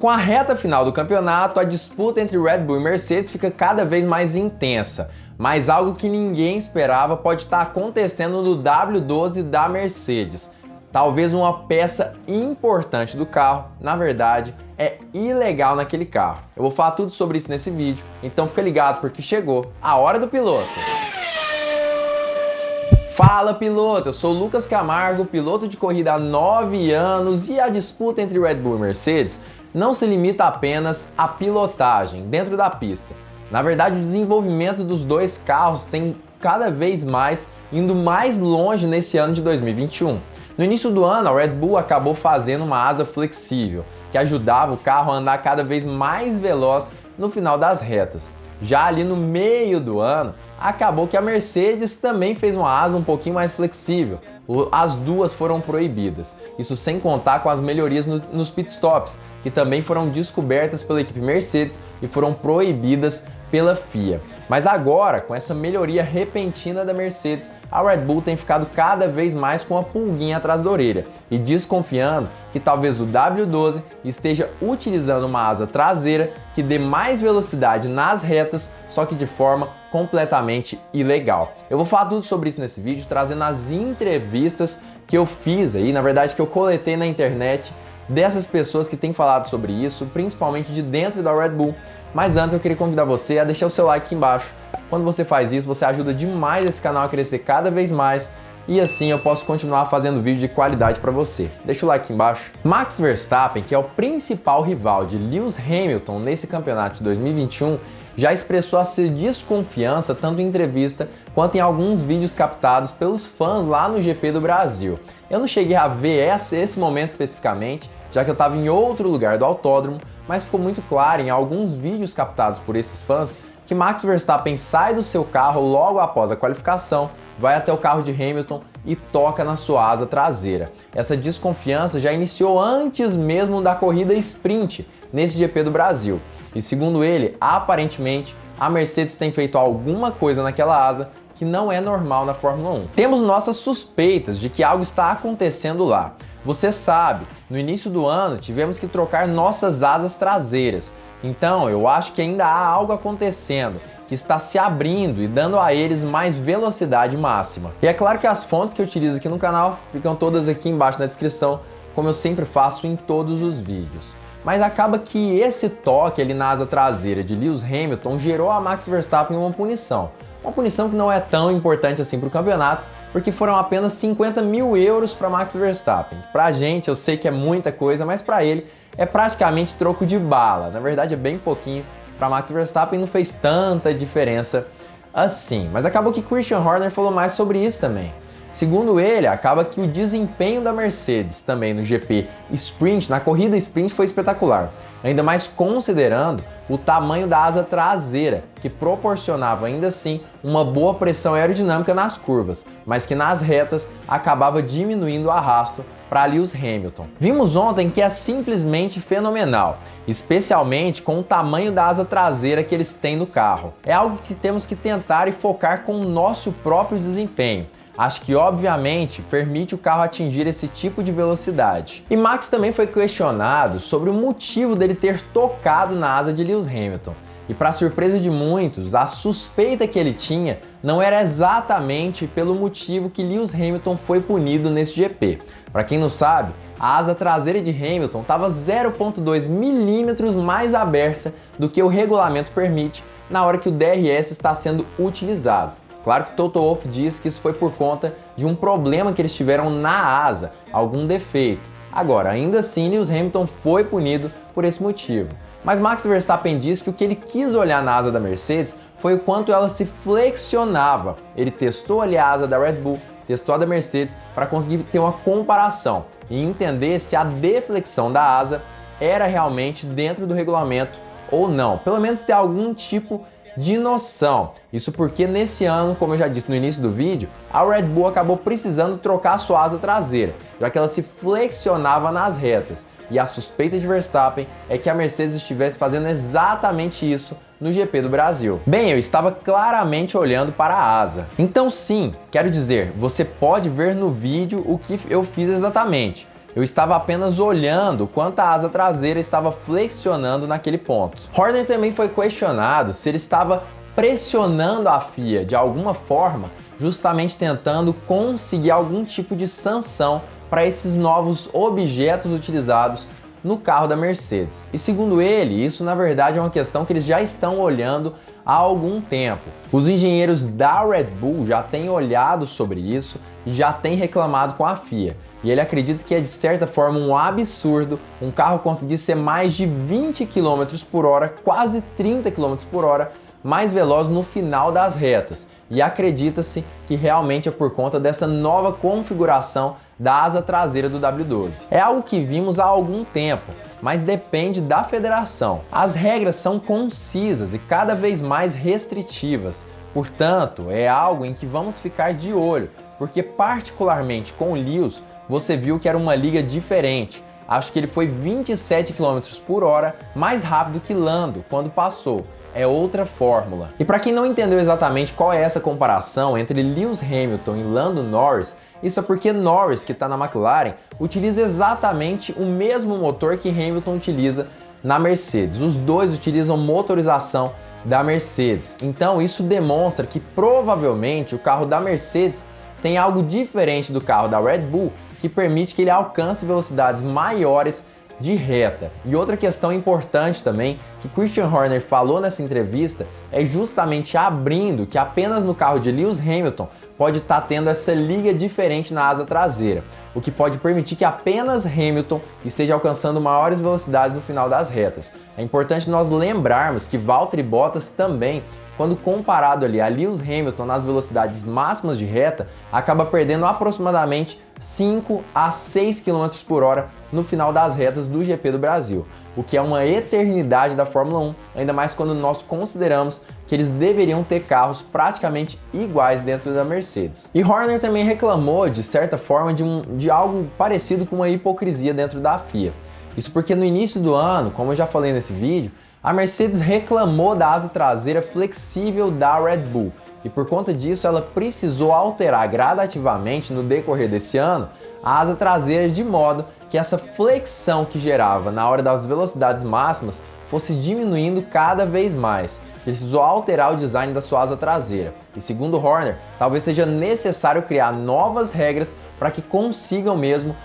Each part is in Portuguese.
Com a reta final do campeonato, a disputa entre Red Bull e Mercedes fica cada vez mais intensa, mas algo que ninguém esperava pode estar acontecendo no W12 da Mercedes. Talvez uma peça importante do carro, na verdade, é ilegal naquele carro. Eu vou falar tudo sobre isso nesse vídeo, então fica ligado porque chegou a hora do piloto. Fala piloto, eu sou o Lucas Camargo, piloto de corrida há 9 anos e a disputa entre Red Bull e Mercedes não se limita apenas à pilotagem dentro da pista. Na verdade, o desenvolvimento dos dois carros tem cada vez mais indo mais longe nesse ano de 2021. No início do ano, a Red Bull acabou fazendo uma asa flexível, que ajudava o carro a andar cada vez mais veloz no final das retas. Já ali no meio do ano, acabou que a Mercedes também fez uma asa um pouquinho mais flexível. As duas foram proibidas. Isso sem contar com as melhorias nos pitstops, que também foram descobertas pela equipe Mercedes e foram proibidas pela FIA. Mas agora, com essa melhoria repentina da Mercedes, a Red Bull tem ficado cada vez mais com a pulguinha atrás da orelha e desconfiando que talvez o W12 esteja utilizando uma asa traseira que dê mais velocidade nas retas, só que de forma completamente ilegal. Eu vou falar tudo sobre isso nesse vídeo, trazendo as entrevistas que eu fiz aí, na verdade que eu coletei na internet dessas pessoas que têm falado sobre isso, principalmente de dentro da Red Bull. Mas antes eu queria convidar você a deixar o seu like aqui embaixo. Quando você faz isso, você ajuda demais esse canal a crescer cada vez mais e assim eu posso continuar fazendo vídeo de qualidade para você. Deixa o like aqui embaixo. Max Verstappen, que é o principal rival de Lewis Hamilton nesse campeonato de 2021, já expressou a sua desconfiança tanto em entrevista quanto em alguns vídeos captados pelos fãs lá no GP do Brasil. Eu não cheguei a ver esse momento especificamente, já que eu estava em outro lugar do autódromo, mas ficou muito claro em alguns vídeos captados por esses fãs que Max Verstappen sai do seu carro logo após a qualificação, vai até o carro de Hamilton e toca na sua asa traseira. Essa desconfiança já iniciou antes mesmo da corrida sprint nesse GP do Brasil. E segundo ele, aparentemente, a Mercedes tem feito alguma coisa naquela asa que não é normal na Fórmula 1. Temos nossas suspeitas de que algo está acontecendo lá. Você sabe, no início do ano tivemos que trocar nossas asas traseiras. Então eu acho que ainda há algo acontecendo, que está se abrindo e dando a eles mais velocidade máxima. E é claro que as fontes que eu utilizo aqui no canal ficam todas aqui embaixo na descrição, como eu sempre faço em todos os vídeos. Mas acaba que esse toque ali na asa traseira de Lewis Hamilton gerou a Max Verstappen uma punição. Uma punição que não é tão importante assim para o campeonato, porque foram apenas 50 mil euros para Max Verstappen. Pra gente, eu sei que é muita coisa, mas para ele é praticamente troco de bala. Na verdade, é bem pouquinho. Para Max Verstappen não fez tanta diferença assim. Mas acabou que Christian Horner falou mais sobre isso também. Segundo ele, acaba que o desempenho da Mercedes também no GP Sprint, na corrida Sprint, foi espetacular. Ainda mais considerando o tamanho da asa traseira, que proporcionava ainda assim uma boa pressão aerodinâmica nas curvas, mas que nas retas acabava diminuindo o arrasto para Lewis Hamilton. Vimos ontem que é simplesmente fenomenal, especialmente com o tamanho da asa traseira que eles têm no carro. É algo que temos que tentar e focar com o nosso próprio desempenho. Acho que, obviamente, permite o carro atingir esse tipo de velocidade. E Max também foi questionado sobre o motivo dele ter tocado na asa de Lewis Hamilton. E para surpresa de muitos, a suspeita que ele tinha não era exatamente pelo motivo que Lewis Hamilton foi punido nesse GP. Para quem não sabe, a asa traseira de Hamilton estava 0,2 milímetros mais aberta do que o regulamento permite na hora que o DRS está sendo utilizado. Claro que Toto Wolff diz que isso foi por conta de um problema que eles tiveram na asa, algum defeito. Agora, ainda assim, Lewis Hamilton foi punido por esse motivo. Mas Max Verstappen diz que o que ele quis olhar na asa da Mercedes foi o quanto ela se flexionava. Ele testou ali a asa da Red Bull, testou a da Mercedes para conseguir ter uma comparação e entender se a deflexão da asa era realmente dentro do regulamento ou não. Pelo menos ter algum tipo de noção. Isso porque nesse ano, como eu já disse no início do vídeo, a Red Bull acabou precisando trocar sua asa traseira, já que ela se flexionava nas retas. E a suspeita de Verstappen é que a Mercedes estivesse fazendo exatamente isso no GP do Brasil. Bem, eu estava claramente olhando para a asa. Então sim, quero dizer, você pode ver no vídeo o que eu fiz exatamente. Eu estava apenas olhando quanto a asa traseira estava flexionando naquele ponto. Horner também foi questionado se ele estava pressionando a FIA de alguma forma, justamente tentando conseguir algum tipo de sanção para esses novos objetos utilizados no carro da Mercedes. E segundo ele, isso na verdade é uma questão que eles já estão olhando há algum tempo. Os engenheiros da Red Bull já têm olhado sobre isso e já têm reclamado com a FIA. E ele acredita que é de certa forma um absurdo um carro conseguir ser mais de 20 km por hora, quase 30 km por hora, mais veloz no final das retas. E acredita-se que realmente é por conta dessa nova configuração da asa traseira do W12. É algo que vimos há algum tempo, mas depende da federação. As regras são concisas e cada vez mais restritivas. Portanto, é algo em que vamos ficar de olho, porque particularmente com o Lewis, você viu que era uma liga diferente. Acho que ele foi 27 km por hora mais rápido que Lando quando passou. É outra fórmula. E para quem não entendeu exatamente qual é essa comparação entre Lewis Hamilton e Lando Norris, isso é porque Norris, que está na McLaren, utiliza exatamente o mesmo motor que Hamilton utiliza na Mercedes. Os dois utilizam motorização da Mercedes. Então isso demonstra que provavelmente o carro da Mercedes tem algo diferente do carro da Red Bull que permite que ele alcance velocidades maiores de reta. E outra questão importante também que Christian Horner falou nessa entrevista é justamente abrindo que apenas no carro de Lewis Hamilton pode estar tendo essa liga diferente na asa traseira, o que pode permitir que apenas Hamilton esteja alcançando maiores velocidades no final das retas. É importante nós lembrarmos que Valtteri Bottas também, quando comparado ali a Lewis Hamilton nas velocidades máximas de reta, acaba perdendo aproximadamente 5 a 6 km por hora no final das retas do GP do Brasil, o que é uma eternidade da Fórmula 1, ainda mais quando nós consideramos que eles deveriam ter carros praticamente iguais dentro da Mercedes. E Horner também reclamou, de certa forma, de algo parecido com uma hipocrisia dentro da FIA. Isso porque no início do ano, como eu já falei nesse vídeo, a Mercedes reclamou da asa traseira flexível da Red Bull e por conta disso ela precisou alterar gradativamente no decorrer desse ano a asa traseira de modo que essa flexão que gerava na hora das velocidades máximas fosse diminuindo cada vez mais. Precisou alterar o design da sua asa traseira e segundo Horner, talvez seja necessário criar novas regras para que consigam mesmo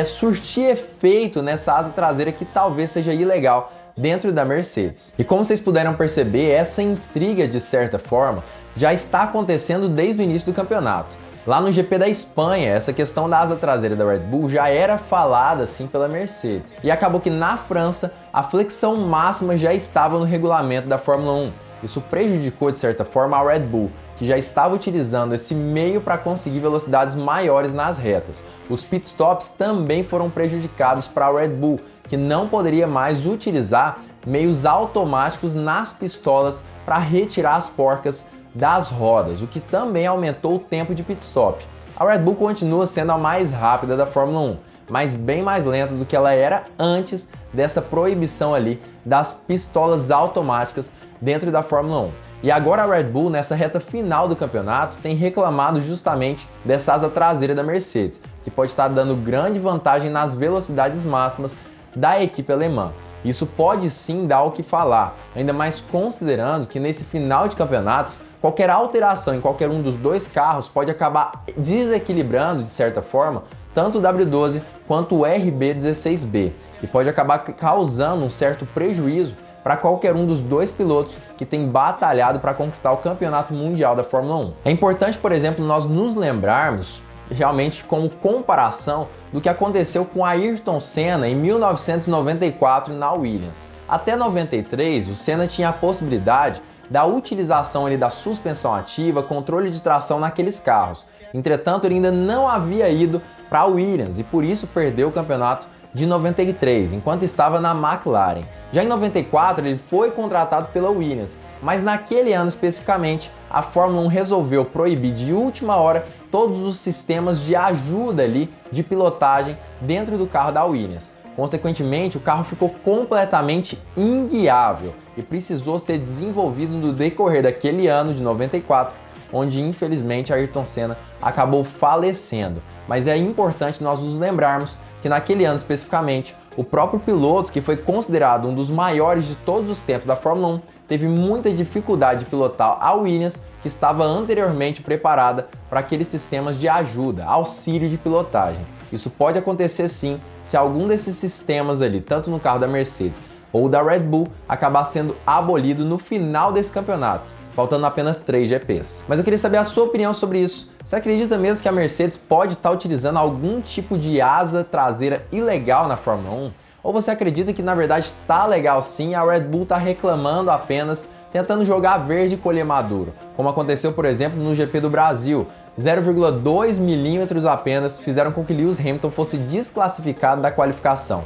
surtir efeito nessa asa traseira que talvez seja ilegal dentro da Mercedes. E como vocês puderam perceber, essa intriga de certa forma já está acontecendo desde o início do campeonato. Lá no GP da Espanha, essa questão da asa traseira da Red Bull já era falada assim pela Mercedes. E acabou que na França a flexão máxima já estava no regulamento da Fórmula 1. Isso prejudicou de certa forma a Red Bull, que já estava utilizando esse meio para conseguir velocidades maiores nas retas. Os pitstops também foram prejudicados para a Red Bull, que não poderia mais utilizar meios automáticos nas pistolas para retirar as porcas das rodas, o que também aumentou o tempo de pitstop. A Red Bull continua sendo a mais rápida da Fórmula 1, mas bem mais lenta do que ela era antes dessa proibição ali das pistolas automáticas dentro da Fórmula 1. E agora a Red Bull, nessa reta final do campeonato, tem reclamado justamente dessa asa traseira da Mercedes, que pode estar dando grande vantagem nas velocidades máximas da equipe alemã. Isso pode sim dar o que falar, ainda mais considerando que nesse final de campeonato, qualquer alteração em qualquer um dos dois carros pode acabar desequilibrando, de certa forma, tanto o W12 quanto o RB16B, e pode acabar causando um certo prejuízo para qualquer um dos dois pilotos que tem batalhado para conquistar o campeonato mundial da Fórmula 1. É importante, por exemplo, nós nos lembrarmos realmente como comparação do que aconteceu com Ayrton Senna em 1994 na Williams. Até 93, o Senna tinha a possibilidade da utilização ali da suspensão ativa, controle de tração naqueles carros. Entretanto, ele ainda não havia ido para a Williams e por isso perdeu o campeonato de 93, enquanto estava na McLaren. Já em 94, ele foi contratado pela Williams, mas naquele ano especificamente, a Fórmula 1 resolveu proibir de última hora todos os sistemas de ajuda ali de pilotagem dentro do carro da Williams. Consequentemente, o carro ficou completamente inguiável e precisou ser desenvolvido no decorrer daquele ano de 94, onde infelizmente Ayrton Senna acabou falecendo. Mas é importante nós nos lembrarmos que naquele ano especificamente, o próprio piloto, que foi considerado um dos maiores de todos os tempos da Fórmula 1, teve muita dificuldade de pilotar a Williams, que estava anteriormente preparada para aqueles sistemas de ajuda, auxílio de pilotagem. Isso pode acontecer sim se algum desses sistemas ali, tanto no carro da Mercedes ou da Red Bull, acabar sendo abolido no final desse campeonato, faltando apenas 3 GPs. Mas eu queria saber a sua opinião sobre isso. Você acredita mesmo que a Mercedes pode estar utilizando algum tipo de asa traseira ilegal na Fórmula 1? Ou você acredita que na verdade está legal sim e a Red Bull está reclamando apenas, tentando jogar verde e colher maduro, como aconteceu, por exemplo, no GP do Brasil? 0,2 milímetros apenas fizeram com que Lewis Hamilton fosse desclassificado da qualificação.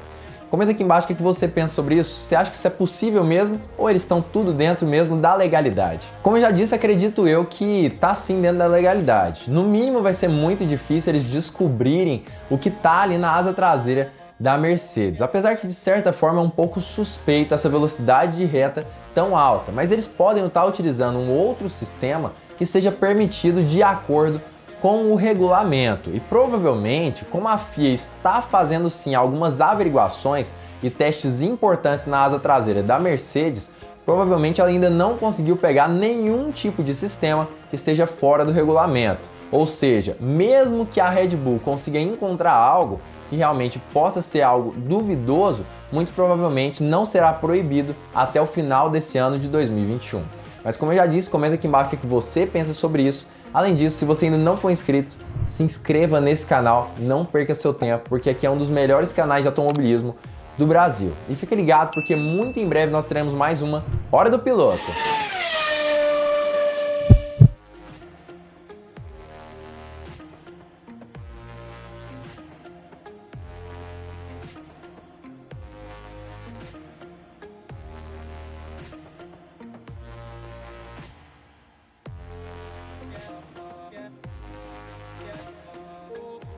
Comenta aqui embaixo o que você pensa sobre isso. Você acha que isso é possível mesmo ou eles estão tudo dentro mesmo da legalidade? Como eu já disse, acredito eu que tá sim dentro da legalidade. No mínimo vai ser muito difícil eles descobrirem o que tá ali na asa traseira da Mercedes. Apesar que de certa forma é um pouco suspeito essa velocidade de reta tão alta, mas eles podem estar utilizando um outro sistema que seja permitido de acordo com o regulamento. E provavelmente, como a FIA está fazendo sim algumas averiguações e testes importantes na asa traseira da Mercedes, provavelmente ela ainda não conseguiu pegar nenhum tipo de sistema que esteja fora do regulamento. Ou seja, mesmo que a Red Bull consiga encontrar algo que realmente possa ser algo duvidoso, muito provavelmente não será proibido até o final desse ano de 2021. Mas como eu já disse, comenta aqui embaixo o que você pensa sobre isso. Além disso, se você ainda não for inscrito, se inscreva nesse canal, não perca seu tempo, porque aqui é um dos melhores canais de automobilismo do Brasil. E fica ligado porque muito em breve nós teremos mais uma Hora do Piloto.